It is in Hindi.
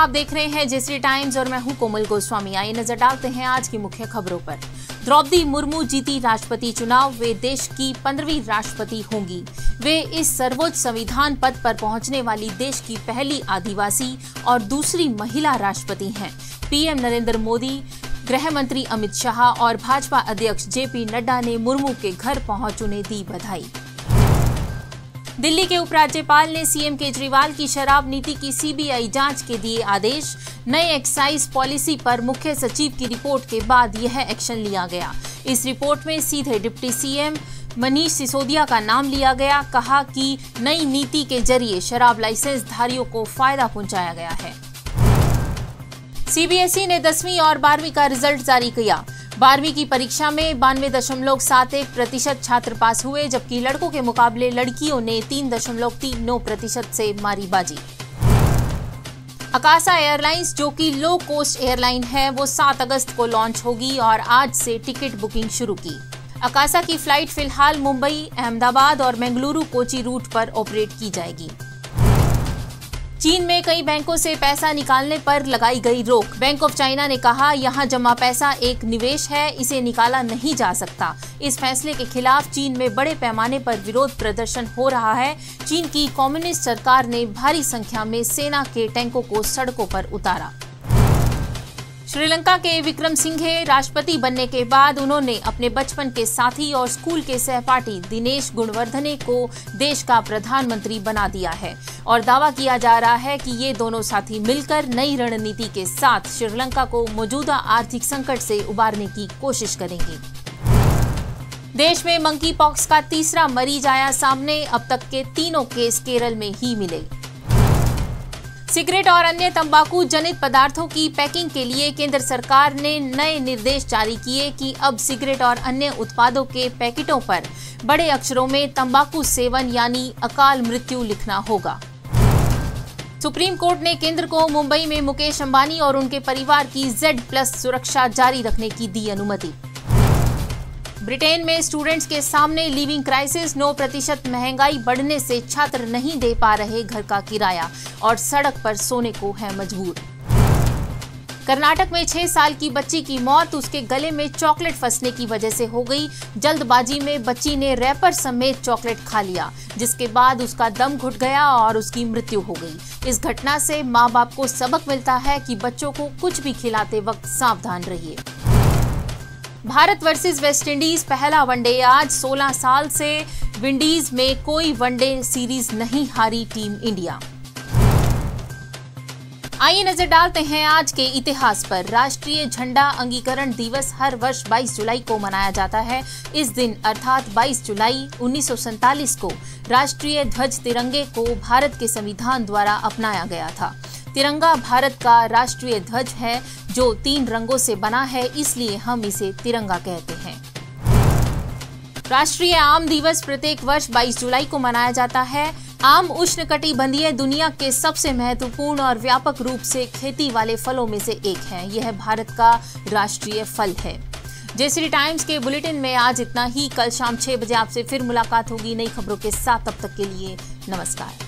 आप देख रहे हैं जयश्री टाइम्स और मैं हूं कोमल गोस्वामी। आइए नजर डालते हैं आज की मुख्य खबरों पर। द्रौपदी मुर्मू जीती राष्ट्रपति चुनाव, वे देश की 15वीं राष्ट्रपति होंगी। वे इस सर्वोच्च संविधान पद पर पहुंचने वाली देश की पहली आदिवासी और दूसरी महिला राष्ट्रपति हैं। पीएम नरेंद्र मोदी, गृह मंत्री अमित शाह और भाजपा अध्यक्ष जेपी नड्डा ने मुर्मू के घर पहुंच उन्हें दी बधाई। दिल्ली के उपराज्यपाल ने सीएम केजरीवाल की शराब नीति की सीबीआई जांच के दिए आदेश। नए एक्साइज पॉलिसी पर मुख्य सचिव की रिपोर्ट के बाद यह एक्शन लिया गया। इस रिपोर्ट में सीधे डिप्टी सीएम मनीष सिसोदिया का नाम लिया गया। कहा कि नई नीति के जरिए शराब लाइसेंस धारियों को फायदा पहुंचाया गया है। सीबीएसई ने 10वीं और 12वीं का रिजल्ट जारी किया। 12वीं की परीक्षा में 92.71% छात्र पास हुए, जबकि लड़कों के मुकाबले लड़कियों ने 3.39% से मारी बाजी। अकासा एयरलाइंस, जो कि लो कोस्ट एयरलाइन है, वो 7 अगस्त को लॉन्च होगी और आज से टिकट बुकिंग शुरू की। अकासा की फ्लाइट फिलहाल मुंबई, अहमदाबाद और बेंगलुरु कोची रूट पर ऑपरेट की जाएगी। चीन में कई बैंकों से पैसा निकालने पर लगाई गई रोक। बैंक ऑफ चाइना ने कहा, यहां जमा पैसा एक निवेश है, इसे निकाला नहीं जा सकता। इस फैसले के खिलाफ चीन में बड़े पैमाने पर विरोध प्रदर्शन हो रहा है। चीन की कम्युनिस्ट सरकार ने भारी संख्या में सेना के टैंकों को सड़कों पर उतारा। श्रीलंका के विक्रमसिंघे राष्ट्रपति बनने के बाद उन्होंने अपने बचपन के साथी और स्कूल के सहपाठी दिनेश गुणवर्धने को देश का प्रधानमंत्री बना दिया है और दावा किया जा रहा है कि ये दोनों साथी मिलकर नई रणनीति के साथ श्रीलंका को मौजूदा आर्थिक संकट से उबारने की कोशिश करेंगे। देश में मंकी पॉक्स का तीसरा मरीज आया सामने। अब तक के 3 केस केरल में ही मिले। सिगरेट और अन्य तंबाकू जनित पदार्थों की पैकिंग के लिए केंद्र सरकार ने नए निर्देश जारी किए कि अब सिगरेट और अन्य उत्पादों के पैकेटों पर बड़े अक्षरों में तंबाकू सेवन यानी अकाल मृत्यु लिखना होगा। सुप्रीम कोर्ट ने केंद्र को मुंबई में मुकेश अंबानी और उनके परिवार की Z+ सुरक्षा जारी रखने की दी अनुमति। ब्रिटेन में स्टूडेंट्स के सामने लिविंग क्राइसिस। 9% महंगाई बढ़ने से छात्र नहीं दे पा रहे घर का किराया और सड़क पर सोने को है मजबूर। कर्नाटक में 6 साल की बच्ची की मौत उसके गले में चॉकलेट फंसने की वजह से हो गई। जल्दबाजी में बच्ची ने रैपर समेत चॉकलेट खा लिया, जिसके बाद उसका दम घुट गया और उसकी मृत्यु हो गई। इस घटना से माँ बाप को सबक मिलता है कि बच्चों को कुछ भी खिलाते वक्त सावधान रहिए। भारत वर्सेस वेस्टइंडीज पहला वनडे आज। 16 साल से विंडीज में कोई वनडे सीरीज नहीं हारी टीम इंडिया। आइए नजर डालते हैं आज के इतिहास पर। राष्ट्रीय झंडा अंगीकरण दिवस हर वर्ष 22 जुलाई को मनाया जाता है। इस दिन अर्थात 22 जुलाई 1947 को राष्ट्रीय ध्वज तिरंगे को भारत के संविधान द्वारा अपनाया गया था। तिरंगा भारत का राष्ट्रीय ध्वज है जो 3 रंगों से बना है, इसलिए हम इसे तिरंगा कहते हैं। राष्ट्रीय आम दिवस प्रत्येक वर्ष 22 जुलाई को मनाया जाता है। आम उष्णकटिबंधीय दुनिया के सबसे महत्वपूर्ण और व्यापक रूप से खेती वाले फलों में से एक है। यह भारत का राष्ट्रीय फल है। जयश्री टाइम्स के बुलेटिन में आज इतना ही। कल शाम 6 बजे आपसे फिर मुलाकात होगी नई खबरों के साथ। तब तक के लिए नमस्कार।